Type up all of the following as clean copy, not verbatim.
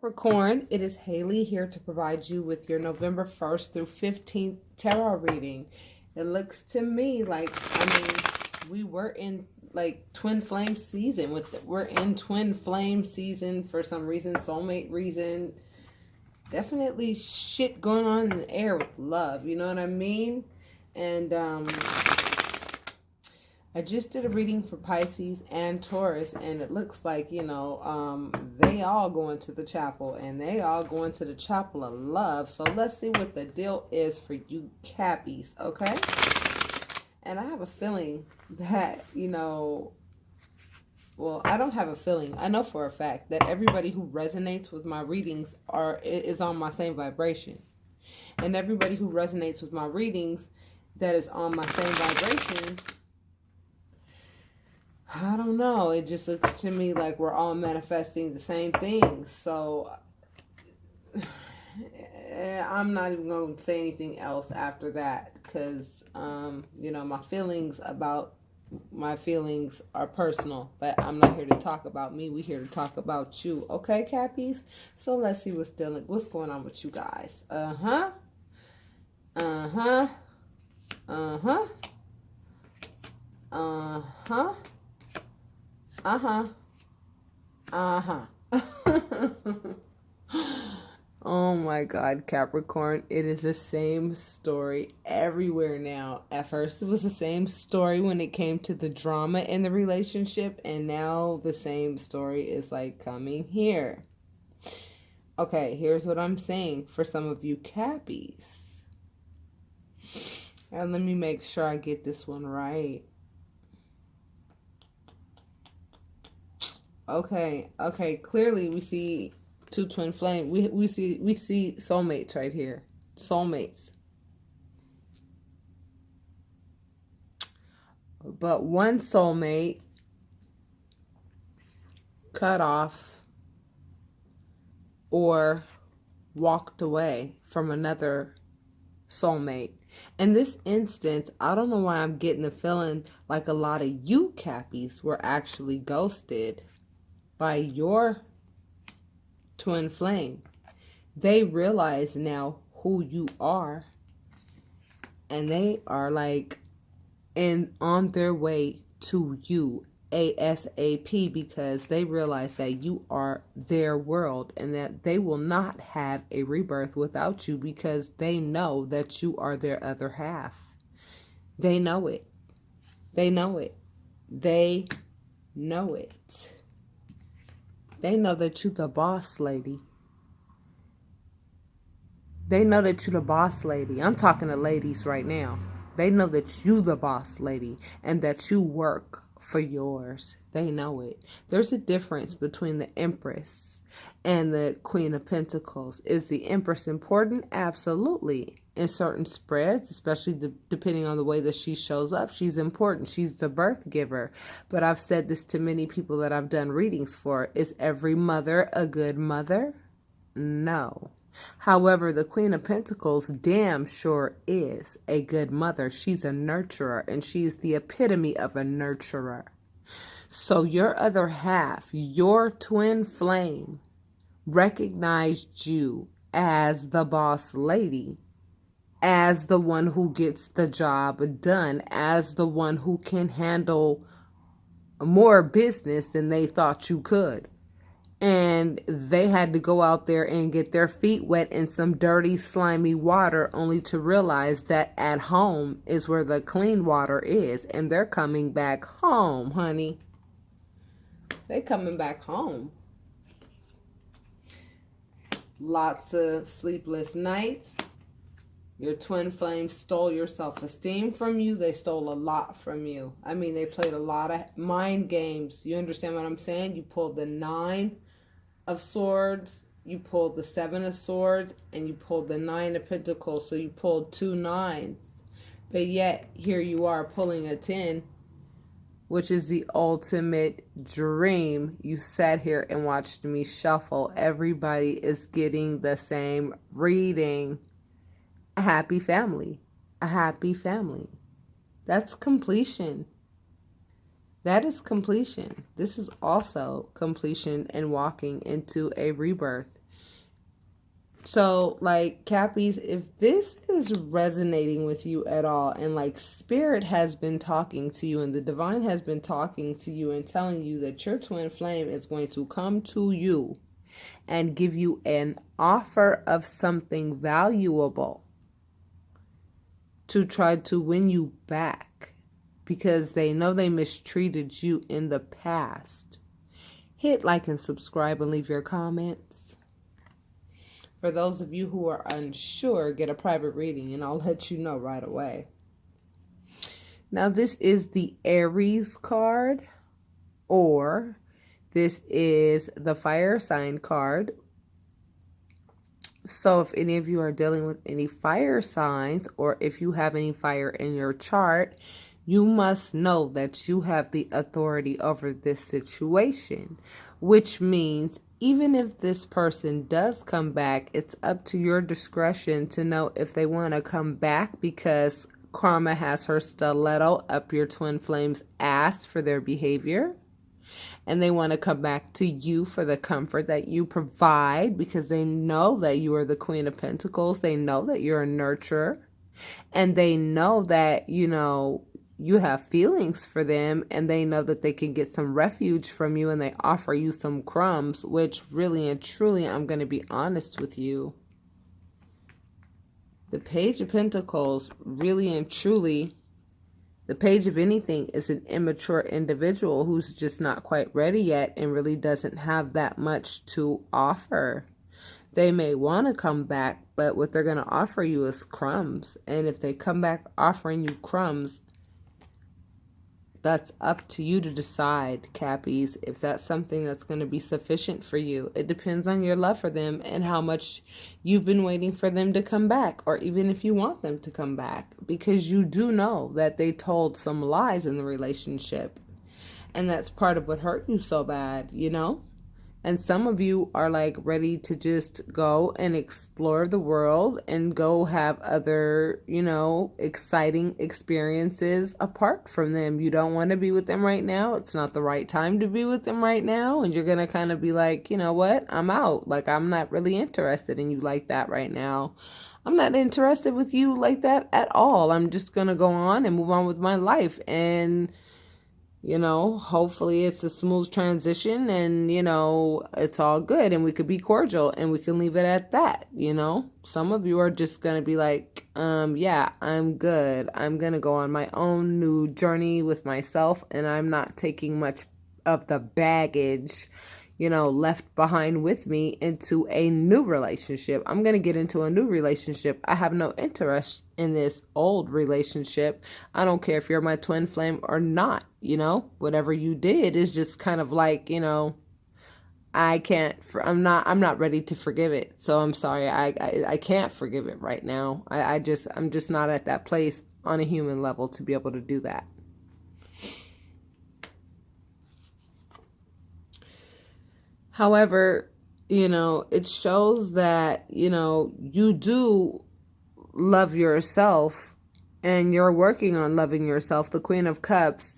Capricorn, it is Haley here to provide you with your November 1st through 15th tarot reading. It looks to me like, we were in like twin flame season we're in twin flame season for some reason, soulmate reason. Definitely shit going on in the air with love, you know what I mean? And I just did a reading for Pisces and Taurus, and it looks like, they all going to the chapel, and they all going to the chapel of love. So let's see what the deal is for you Cappies, okay? And I have a feeling that, well, I don't have a feeling. I know for a fact that everybody who resonates with my readings is on my same vibration. And everybody who resonates with my readings that is on my same vibration, I don't know. It just looks to me like we're all manifesting the same things. So I'm not even going to say anything else after that because, my feelings are personal. But I'm not here to talk about me. We're here to talk about you. Okay, Cappies? So let's see what's going on with you guys. Uh-huh. Uh-huh. Uh-huh. Uh-huh. Uh-huh. Uh-huh. Oh my God, Capricorn. It is the same story everywhere now. At first, it was the same story when it came to the drama in the relationship. And now the same story is like coming here. Okay, here's what I'm saying for some of you Cappies. And let me make sure I get this one right. Okay, clearly we see two twin flame. We see soulmates right here. Soulmates. But one soulmate cut off or walked away from another soulmate. In this instance, I don't know why I'm getting the feeling like a lot of you Cappies were actually ghosted by your twin flame. They realize now who you are, and they are like on their way to you ASAP because they realize that you are their world and that they will not have a rebirth without you because they know that you are their other half. They know it. They know it. They know it. They know that you're the boss lady. They know that you're the boss lady. I'm talking to ladies right now. They know that you the boss lady and that you work for yours. They know it. There's a difference between the Empress and the Queen of Pentacles. Is the Empress important? Absolutely. In certain spreads, especially depending on the way that she shows up, she's important. She's the birth giver. But I've said this to many people that I've done readings for. Is every mother a good mother? No. However, the Queen of Pentacles damn sure is a good mother. She's a nurturer, and she's the epitome of a nurturer. So your other half, your twin flame, recognized you as the boss lady, as the one who gets the job done, as the one who can handle more business than they thought you could. And they had to go out there and get their feet wet in some dirty, slimy water only to realize that at home is where the clean water is. And they're coming back home, honey. They're coming back home. Lots of sleepless nights. Your twin flame stole your self-esteem from you. They stole a lot from you. I mean, they played a lot of mind games. You understand what I'm saying? You pulled the 9 of Swords, you pulled the 7 of Swords, and you pulled the 9 of Pentacles. So you pulled 2 9s. But yet, here you are pulling a 10, which is the ultimate dream. You sat here and watched me shuffle. Everybody is getting the same reading. A happy family. A happy family. That's completion. That is completion. This is also completion and walking into a rebirth. So, like, Cappies, if this is resonating with you at all, and like spirit has been talking to you and the divine has been talking to you and telling you that your twin flame is going to come to you and give you an offer of something valuable to try to win you back because they know they mistreated you in the past, hit like and subscribe and leave your comments. For those of you who are unsure, get a private reading and I'll let you know right away. Now, this is the Aries card, or this is the fire sign card. So if any of you are dealing with any fire signs, or if you have any fire in your chart, you must know that you have the authority over this situation, which means even if this person does come back, it's up to your discretion to know if they want to come back because karma has her stiletto up your twin flame's ass for their behavior. And they want to come back to you for the comfort that you provide because they know that you are the Queen of Pentacles. They know that you're a nurturer. And they know that, you have feelings for them, and they know that they can get some refuge from you, and they offer you some crumbs, which really and truly, I'm going to be honest with you. The Page of Pentacles, really and truly, the Page of anything is an immature individual who's just not quite ready yet and really doesn't have that much to offer. They may want to come back, but what they're going to offer you is crumbs. And if they come back offering you crumbs, that's up to you to decide, Cappies, if that's something that's going to be sufficient for you. It depends on your love for them and how much you've been waiting for them to come back, or even if you want them to come back, because you do know that they told some lies in the relationship. And that's part of what hurt you so bad, And some of you are like ready to just go and explore the world and go have other, exciting experiences apart from them. You don't want to be with them right now. It's not the right time to be with them right now. And you're going to kind of be like, you know what? I'm out. Like, I'm not really interested in you like that right now. I'm not interested with you like that at all. I'm just going to go on and move on with my life. And hopefully it's a smooth transition and, it's all good and we could be cordial and we can leave it at that, Some of you are just going to be like, yeah, I'm good. I'm going to go on my own new journey with myself and I'm not taking much of the baggage, left behind with me into a new relationship. I'm going to get into a new relationship. I have no interest in this old relationship. I don't care if you're my twin flame or not, whatever you did is just kind of like, I'm not ready to forgive it. So I'm sorry. I can't forgive it right now. I'm just not at that place on a human level to be able to do that. However, it shows that, you do love yourself and you're working on loving yourself. The Queen of Cups,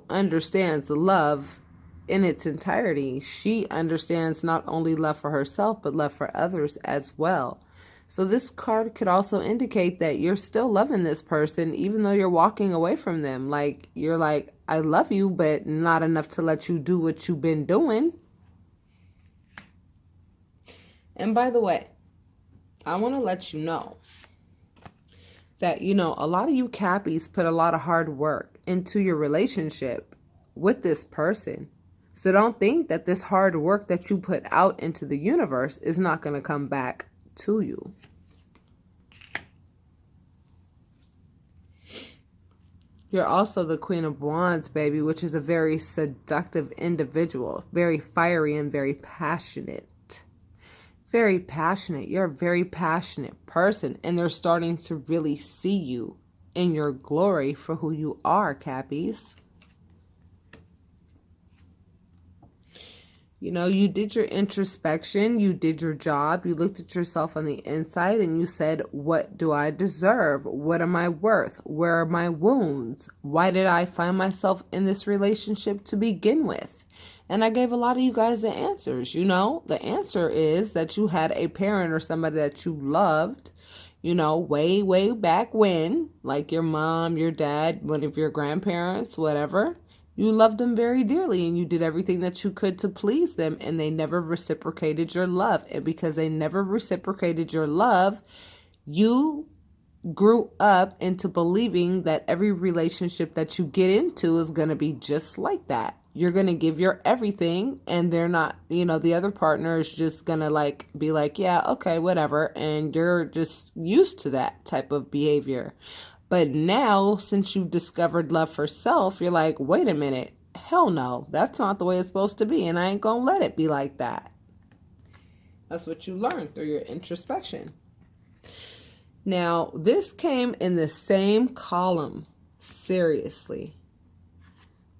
understands love in its entirety. She understands not only love for herself, but love for others as well. So this card could also indicate that you're still loving this person, even though you're walking away from them. Like, you're like, I love you, but not enough to let you do what you've been doing. And by the way, I want to let you know that, a lot of you Cappies put a lot of hard work into your relationship with this person. So don't think that this hard work that you put out into the universe is not going to come back to you. You're also the Queen of Wands, baby, which is a very seductive individual, very fiery and very passionate. Very passionate. You're a very passionate person, and they're starting to really see you in your glory for who you are, Cappies. You know, you did your introspection, you did your job, you looked at yourself on the inside and you said, what do I deserve? What am I worth? Where are my wounds? Why did I find myself in this relationship to begin with? And I gave a lot of you guys the answers. You know, the answer is that you had a parent or somebody that you loved, you know, way, way back when, like your mom, your dad, one of your grandparents, whatever. You loved them very dearly and you did everything that you could to please them, and they never reciprocated your love. And because they never reciprocated your love, you grew up into believing that every relationship that you get into is going to be just like that. You're going to give your everything, and they're not, you know, the other partner is just going to like be like, yeah, okay, whatever. And you're just used to that type of behavior. But now, since you've discovered love for self, you're like, wait a minute. Hell no, that's not the way it's supposed to be. And I ain't going to let it be like that. That's what you learned through your introspection. Now, this came in the same column, seriously,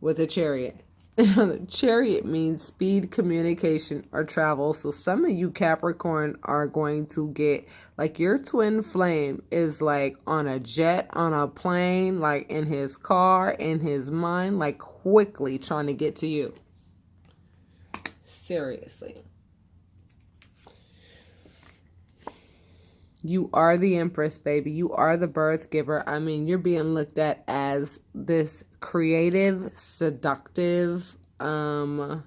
with a chariot. The chariot means speed, communication, or travel. So some of you Capricorn are going to get, like, your twin flame is like on a jet, on a plane, like in his car, in his mind, like quickly trying to get to you. Seriously. You are the Empress, baby. You are the birth giver. I mean, you're being looked at as this creative, seductive, I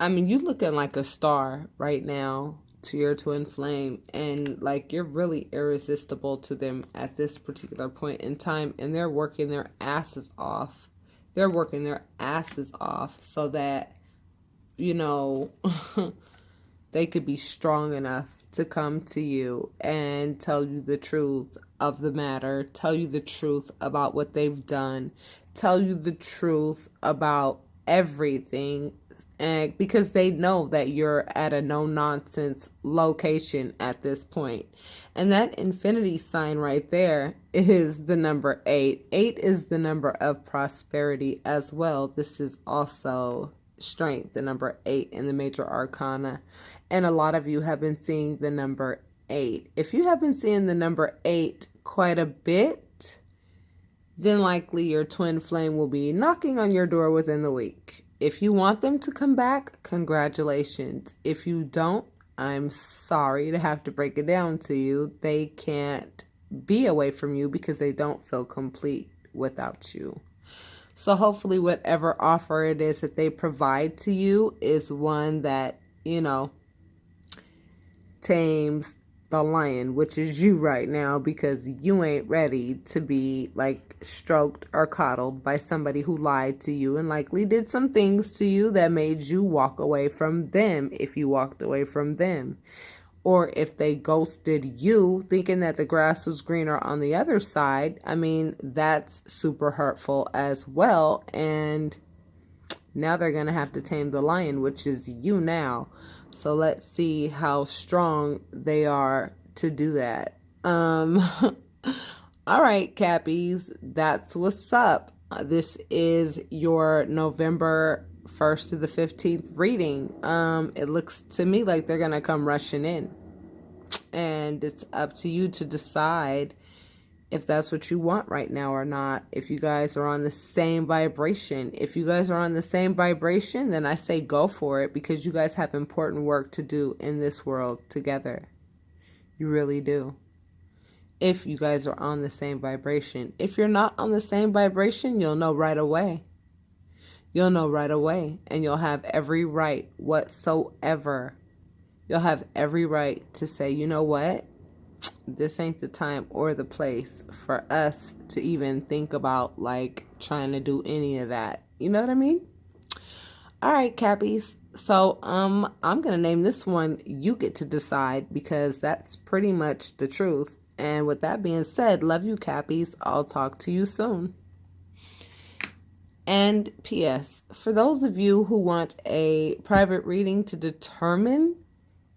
mean, you're looking like a star right now to your twin flame, and like you're really irresistible to them at this particular point in time, and they're working their asses off. They're working their asses off so that, you know, they could be strong enough to come to you and tell you the truth of the matter, tell you the truth about what they've done, tell you the truth about everything, and because they know that you're at a no-nonsense location at this point. And that infinity sign right there is the number 8. 8 is the number of prosperity as well. This is also strength, the number 8 in the major arcana. And a lot of you have been seeing the number 8. If you have been seeing the number 8 quite a bit, then likely your twin flame will be knocking on your door within the week. If you want them to come back, congratulations. If you don't, I'm sorry to have to break it down to you. They can't be away from you because they don't feel complete without you. So hopefully whatever offer it is that they provide to you is one that, you know, tames the lion, which is you right now, because you ain't ready to be like stroked or coddled by somebody who lied to you and likely did some things to you that made you walk away from them, if you walked away from them. Or if they ghosted you thinking that the grass was greener on the other side, I mean, that's super hurtful as well. And now they're going to have to tame the lion, which is you now. So let's see how strong they are to do that. All right, Cappies, that's what's up. This is your November 1st to the 15th reading. It looks to me like they're going to come rushing in. And it's up to you to decide if that's what you want right now or not. If you guys are on the same vibration. If you guys are on the same vibration, then I say go for it, because you guys have important work to do in this world together. You really do. If you guys are on the same vibration. If you're not on the same vibration, you'll know right away. You'll know right away, and you'll have every right whatsoever. You'll have every right to say, you know what? This ain't the time or the place for us to even think about like trying to do any of that. You know what I mean? All right, Cappies. So I'm going to name this one You Get to Decide, because that's pretty much the truth. And with that being said, love you, Cappies. I'll talk to you soon. And P.S. For those of you who want a private reading to determine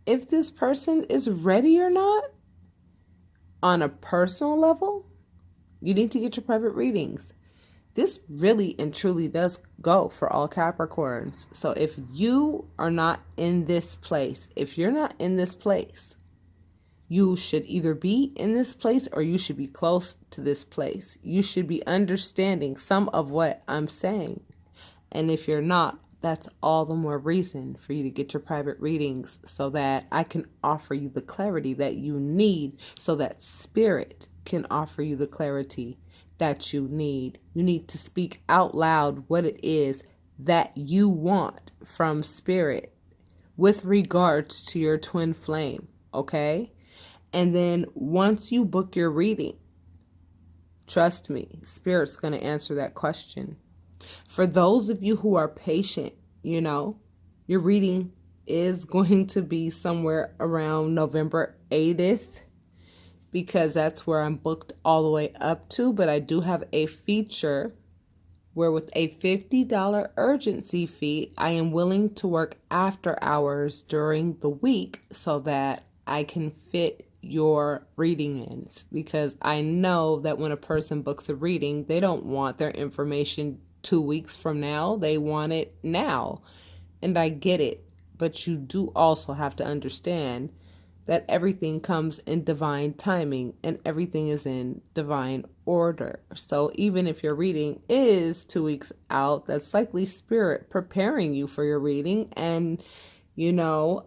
if this person is ready or not, on a personal level, you need to get your private readings. This really and truly does go for all Capricorns. So if you are not in this place, if you're not in this place, you should either be in this place or you should be close to this place. You should be understanding some of what I'm saying. And if you're not, that's all the more reason for you to get your private readings so that I can offer you the clarity that you need, so that spirit can offer you the clarity that you need. You need to speak out loud what it is that you want from spirit with regards to your twin flame, okay? And then once you book your reading, trust me, Spirit's going to answer that question. For those of you who are patient, your reading is going to be somewhere around November 8th, because that's where I'm booked all the way up to. But I do have a feature where with a $50 urgency fee, I am willing to work after hours during the week so that I can fit your reading in, because I know that when a person books a reading, they don't want their information 2 weeks from now. They want it now. And I get it. But you do also have to understand that everything comes in divine timing and everything is in divine order. So even if your reading is 2 weeks out, that's likely spirit preparing you for your reading and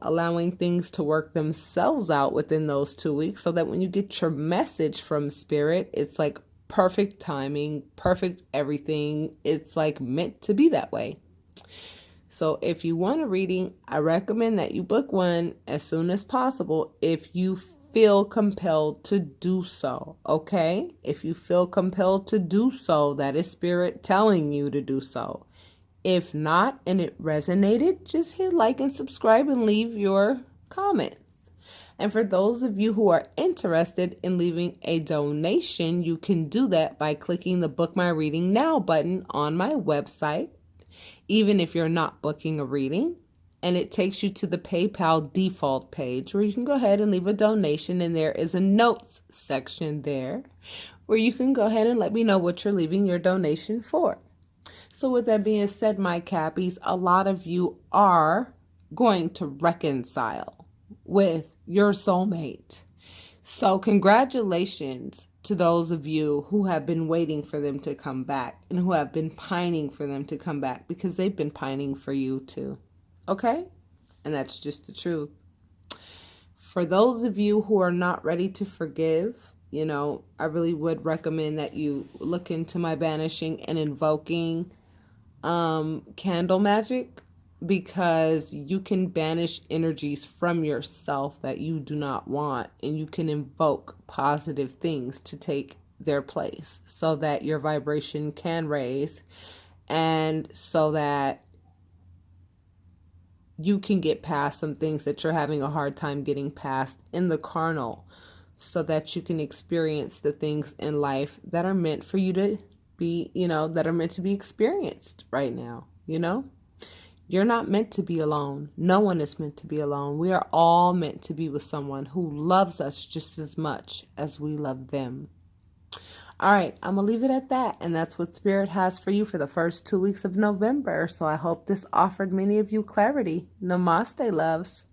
allowing things to work themselves out within those 2 weeks, so that when you get your message from spirit, it's like perfect timing, perfect everything. It's like meant to be that way. So if you want a reading, I recommend that you book one as soon as possible if you feel compelled to do so, okay? If you feel compelled to do so, that is spirit telling you to do so. If not, and it resonated, just hit like and subscribe and leave your comments. And for those of you who are interested in leaving a donation, you can do that by clicking the Book My Reading Now button on my website, even if you're not booking a reading. And it takes you to the PayPal default page where you can go ahead and leave a donation. And there is a notes section there where you can go ahead and let me know what you're leaving your donation for. So with that being said, my Cappies, a lot of you are going to reconcile with your soulmate. So congratulations to those of you who have been waiting for them to come back and who have been pining for them to come back, because they've been pining for you too. Okay? And that's just the truth. For those of you who are not ready to forgive, I really would recommend that you look into my banishing and invoking candle magic, because you can banish energies from yourself that you do not want, and you can invoke positive things to take their place so that your vibration can raise, and so that you can get past some things that you're having a hard time getting past in the carnal, so that you can experience the things in life that are meant for you to be, that are meant to be experienced right now. You're not meant to be alone. No one is meant to be alone. We are all meant to be with someone who loves us just as much as we love them. All right, I'm going to leave it at that. And that's what Spirit has for you for the first 2 weeks of November. So I hope this offered many of you clarity. Namaste, loves.